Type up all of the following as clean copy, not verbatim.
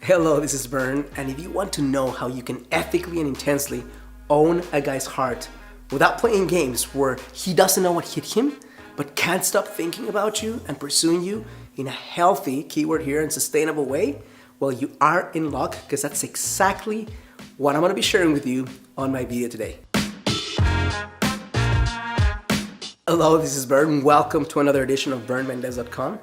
Hello, this is Vern, and if you want to know how you can ethically and intensely own a guy's heart without playing games where he doesn't know what hit him, but can't stop thinking about you and pursuing you in a healthy, keyword here, and sustainable way, well, you are in luck, because that's exactly what I'm going to be sharing with you on my video today. Hello, this is Vern. Welcome to another edition of VernMendez.com.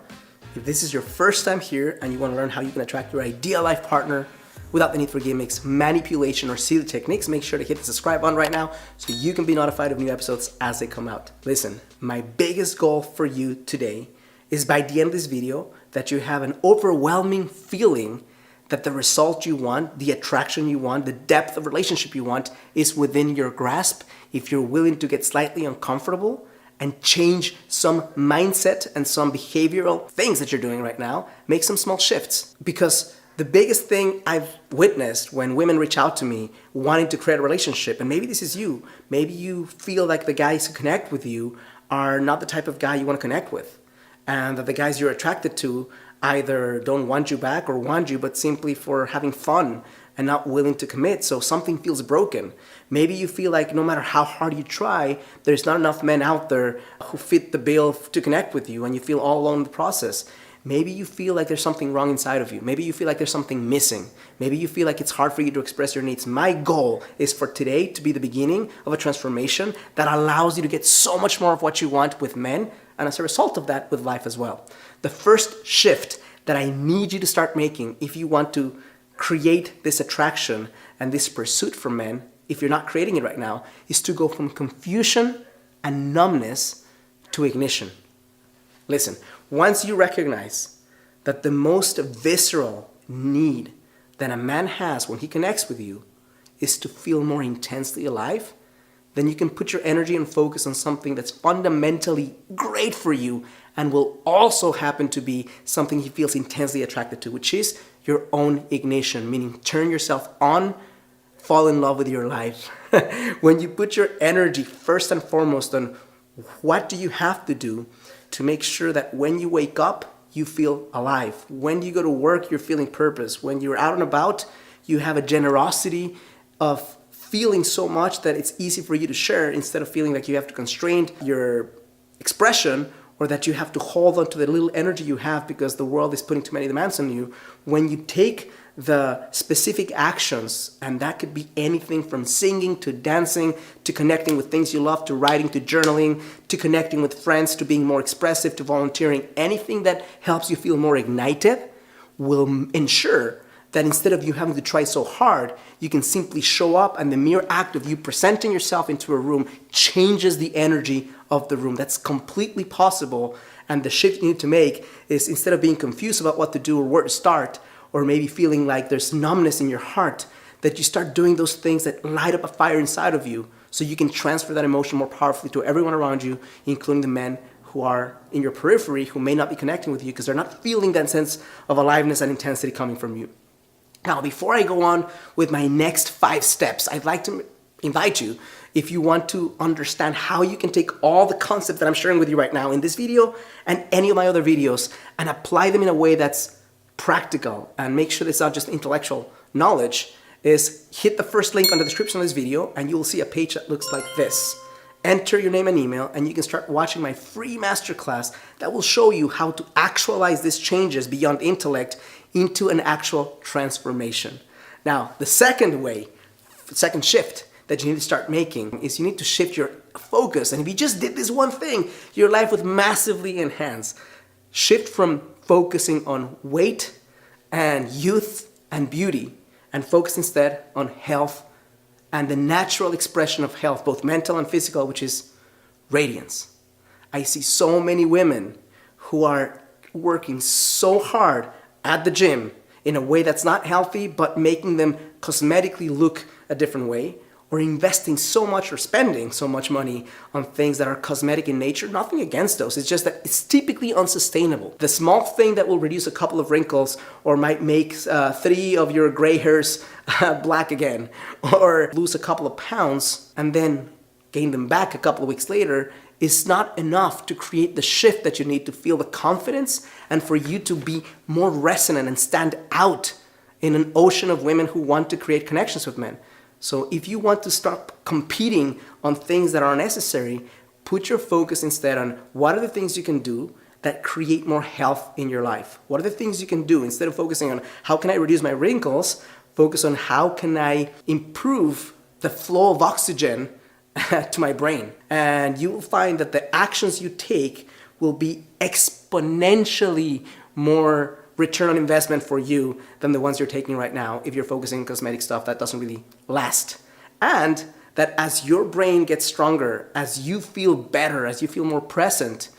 If this is your first time here and you want to learn how you can attract your ideal life partner without the need for gimmicks, manipulation, or silly techniques, make sure to hit the subscribe button right now so you can be notified of new episodes as they come out. Listen, my biggest goal for you today is by the end of this video that you have an overwhelming feeling that the result you want, the attraction you want, the depth of relationship you want is within your grasp if you're willing to get slightly uncomfortable and change some mindset and some behavioral things that you're doing right now, make some small shifts. Because the biggest thing I've witnessed when women reach out to me wanting to create a relationship, and maybe this is you, maybe you feel like the guys who connect with you are not the type of guy you want to connect with, and that the guys you're attracted to either don't want you back or want you, but simply for having fun and not willing to commit, so something feels broken. Maybe you feel like no matter how hard you try, there's not enough men out there who fit the bill to connect with you, and you feel all alone in the process. Maybe you feel like there's something wrong inside of you. Maybe you feel like there's something missing. Maybe you feel like it's hard for you to express your needs. My goal is for today to be the beginning of a transformation that allows you to get so much more of what you want with men, and as a result of that, with life as well. The first shift that I need you to start making if you want to create this attraction and this pursuit for men, if you're not creating it right now, is to go from confusion and numbness to ignition. Listen, once you recognize that the most visceral need that a man has when he connects with you is to feel more intensely alive, then you can put your energy and focus on something that's fundamentally great for you and will also happen to be something he feels intensely attracted to, which is your own ignition, meaning turn yourself on, fall in love with your life. When you put your energy first and foremost on what do you have to do to make sure that when you wake up, you feel alive. When you go to work, you're feeling purpose. When you're out and about, you have a generosity of feeling so much that it's easy for you to share instead of feeling like you have to constrain your expression or that you have to hold on to the little energy you have because the world is putting too many demands on you. When you take the specific actions, and that could be anything from singing to dancing to connecting with things you love to writing to journaling to connecting with friends to being more expressive to volunteering, anything that helps you feel more ignited will ensure that instead of you having to try so hard, you can simply show up, and the mere act of you presenting yourself into a room changes the energy of the room. That's completely possible, and the shift you need to make is instead of being confused about what to do or where to start, or maybe feeling like there's numbness in your heart, that you start doing those things that light up a fire inside of you so you can transfer that emotion more powerfully to everyone around you, including the men who are in your periphery who may not be connecting with you because they're not feeling that sense of aliveness and intensity coming from you. Now, before I go on with my next 5 steps, I'd like to invite you, if you want to understand how you can take all the concepts that I'm sharing with you right now in this video and any of my other videos and apply them in a way that's practical and make sure it's not just intellectual knowledge, is hit the first link on the description of this video and you will see a page that looks like this. Enter your name and email and you can start watching my free masterclass that will show you how to actualize these changes beyond intellect into an actual transformation. Now, the second shift that you need to start making is you need to shift your focus. And if you just did this one thing, your life would massively enhance. Shift from focusing on weight and youth and beauty and focus instead on health and the natural expression of health, both mental and physical, which is radiance. I see so many women who are working so hard at the gym in a way that's not healthy, but making them cosmetically look a different way, or investing so much or spending so much money on things that are cosmetic in nature. Nothing against those. It's just that it's typically unsustainable. The small thing that will reduce a couple of wrinkles or might make 3 of your gray hairs black again, or lose a couple of pounds and then gain them back a couple of weeks later is not enough to create the shift that you need to feel the confidence and for you to be more resonant and stand out in an ocean of women who want to create connections with men. So if you want to stop competing on things that are necessary, put your focus instead on what are the things you can do that create more health in your life. What are the things you can do? Instead of focusing on how can I reduce my wrinkles, focus on how can I improve the flow of oxygen to my brain. And you will find that the actions you take will be exponentially more return on investment for you than the ones you're taking right now if you're focusing on cosmetic stuff that doesn't really last. And that as your brain gets stronger, as you feel better, as you feel more present,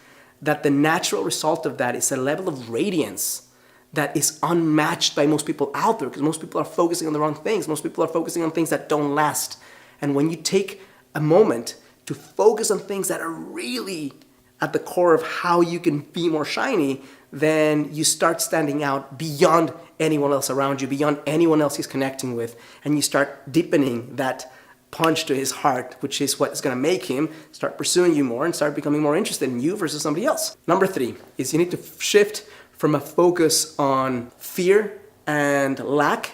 that the natural result of that is a level of radiance that is unmatched by most people out there, because most people are focusing on the wrong things. Most people are focusing on things that don't last. And when you take a moment to focus on things that are really at the core of how you can be more shiny, then you start standing out beyond anyone else around you, beyond anyone else he's connecting with, and you start deepening that punch to his heart, which is what is going to make him start pursuing you more and start becoming more interested in you versus somebody else. Number 3 is you need to shift from a focus on fear and lack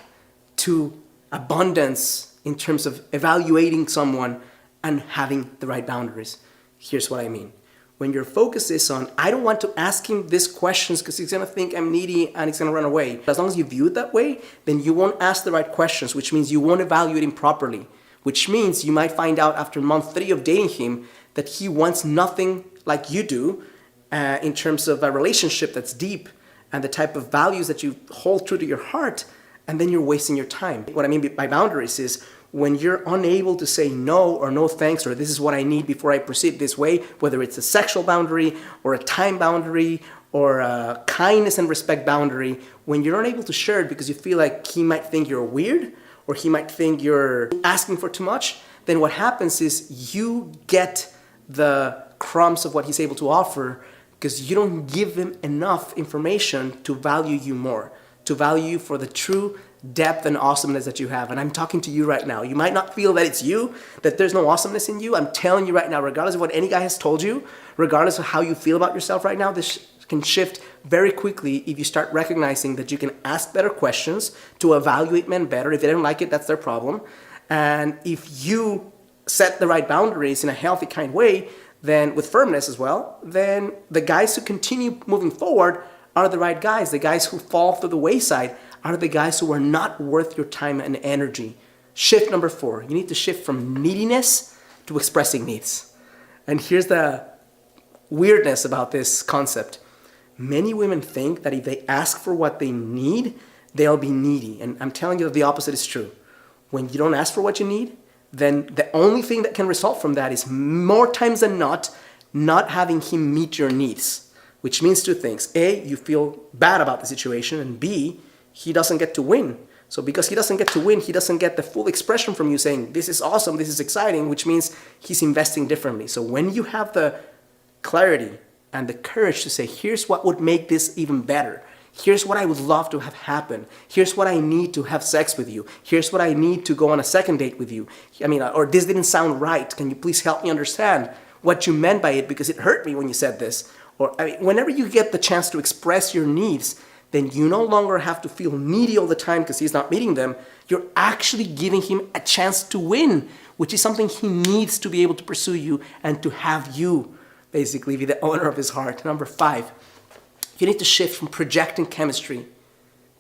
to abundance in terms of evaluating someone and having the right boundaries. Here's what I mean. When your focus is on, I don't want to ask him these questions because he's going to think I'm needy and he's going to run away. As long as you view it that way, then you won't ask the right questions, which means you won't evaluate him properly, which means you might find out after month 3 of dating him that he wants nothing like you do in terms of a relationship that's deep and the type of values that you hold true to your heart, and then you're wasting your time. What I mean by boundaries is when you're unable to say no or no thanks or this is what I need before I proceed this way, whether it's a sexual boundary or a time boundary or a kindness and respect boundary, when you're unable to share it because you feel like he might think you're weird or he might think you're asking for too much, then what happens is you get the crumbs of what he's able to offer because you don't give him enough information to value you more, to value you for the true depth and awesomeness that you have. And I'm talking to you right now. You might not feel that it's you, that there's no awesomeness in you. I'm telling you right now, regardless of what any guy has told you, regardless of how you feel about yourself right now, this can shift very quickly if you start recognizing that you can ask better questions to evaluate men better. If they don't like it, that's their problem. And if you set the right boundaries in a healthy, kind way, then with firmness as well, then the guys who continue moving forward are the right guys. The guys who fall through the wayside are the guys who are not worth your time and energy. Shift number 4. You need to shift from neediness to expressing needs. And here's the weirdness about this concept. Many women think that if they ask for what they need, they'll be needy. And I'm telling you that the opposite is true. When you don't ask for what you need, then the only thing that can result from that is more times than not having him meet your needs. Which means 2 things. A, you feel bad about the situation, and B, he doesn't get to win. So because he doesn't get to win, he doesn't get the full expression from you saying, this is awesome, this is exciting, which means he's investing differently. So when you have the clarity and the courage to say, here's what would make this even better. Here's what I would love to have happen. Here's what I need to have sex with you. Here's what I need to go on a second date with you. Or this didn't sound right. Can you please help me understand what you meant by it because it hurt me when you said this. Or whenever you get the chance to express your needs, then you no longer have to feel needy all the time because he's not meeting them. You're actually giving him a chance to win, which is something he needs to be able to pursue you and to have you basically be the owner of his heart. Number 5, you need to shift from projecting chemistry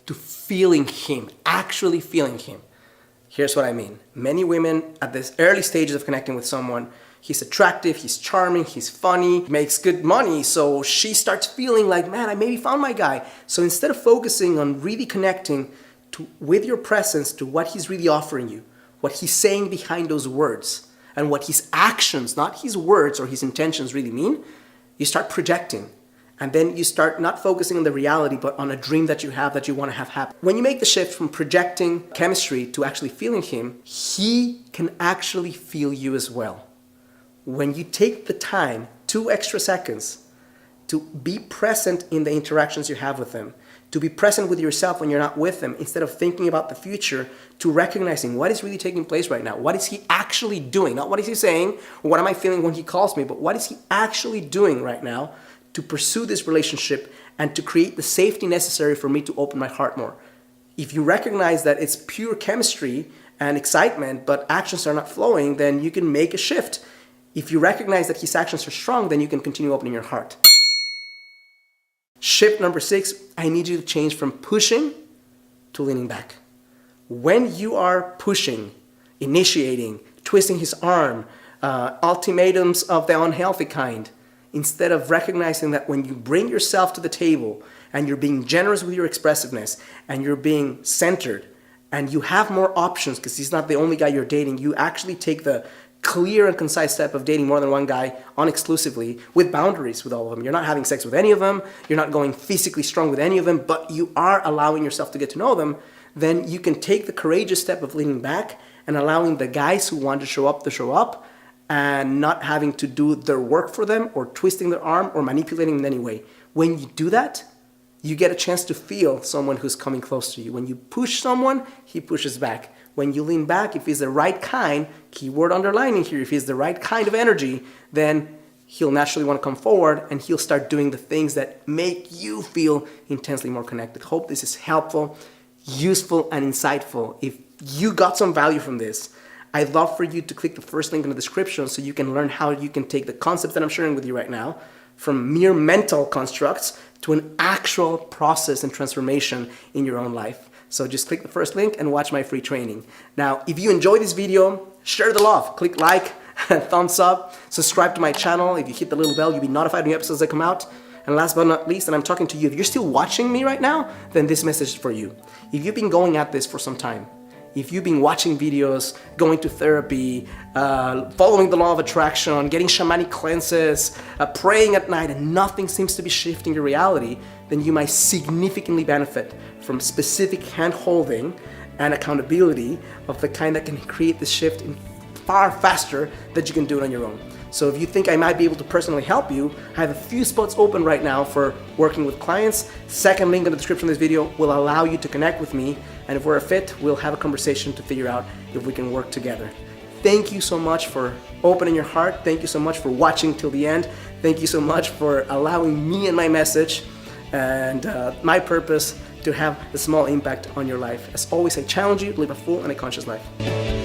to feeling him, actually feeling him. Here's what I mean. Many women at this early stages of connecting with someone, he's attractive, he's charming, he's funny, makes good money, so she starts feeling like, man, I maybe found my guy. So instead of focusing on really connecting with your presence to what he's really offering you, what he's saying behind those words, and what his actions, not his words or his intentions really mean, you start projecting. And then you start not focusing on the reality, but on a dream that you have that you want to have happen. When you make the shift from projecting chemistry to actually feeling him, he can actually feel you as well. When you take the time, 2 extra seconds, to be present in the interactions you have with him, to be present with yourself when you're not with him, instead of thinking about the future, to recognizing what is really taking place right now. What is he actually doing? Not what is he saying, or what am I feeling when he calls me, but what is he actually doing right now to pursue this relationship and to create the safety necessary for me to open my heart more. If you recognize that it's pure chemistry and excitement, but actions are not flowing, then you can make a shift. If you recognize that his actions are strong, then you can continue opening your heart. Shift number 6, I need you to change from pushing to leaning back. When you are pushing, initiating, twisting his arm, ultimatums of the unhealthy kind, instead of recognizing that when you bring yourself to the table and you're being generous with your expressiveness and you're being centered and you have more options because he's not the only guy you're dating, you actually take the clear and concise step of dating more than one guy unexclusively with boundaries with all of them. You're not having sex with any of them. You're not going physically strong with any of them, but you are allowing yourself to get to know them. Then you can take the courageous step of leaning back and allowing the guys who want to show up and not having to do their work for them or twisting their arm or manipulating them in any way. When you do that, you get a chance to feel someone who's coming close to you. When you push someone, he pushes back. When you lean back, if he's the right kind, keyword underlining here, if he's the right kind of energy, then he'll naturally want to come forward and he'll start doing the things that make you feel intensely more connected. Hope this is helpful, useful, and insightful. If you got some value from this, I'd love for you to click the first link in the description so you can learn how you can take the concepts that I'm sharing with you right now from mere mental constructs to an actual process and transformation in your own life. So just click the first link and watch my free training. Now, if you enjoyed this video, share the love. Click like and thumbs up. Subscribe to my channel. If you hit the little bell, you'll be notified when new episodes that come out. And last but not least, and I'm talking to you, if you're still watching me right now, then this message is for you. If you've been going at this for some time, if you've been watching videos, going to therapy, following the law of attraction, getting shamanic cleanses, praying at night, and nothing seems to be shifting your reality, then you might significantly benefit from specific hand-holding and accountability of the kind that can create this shift in far faster than you can do it on your own. So if you think I might be able to personally help you, I have a few spots open right now for working with clients. Second link in the description of this video will allow you to connect with me, and if we're a fit, we'll have a conversation to figure out if we can work together. Thank you so much for opening your heart. Thank you so much for watching till the end. Thank you so much for allowing me and my message and my purpose to have a small impact on your life. As always, I challenge you to live a full and a conscious life.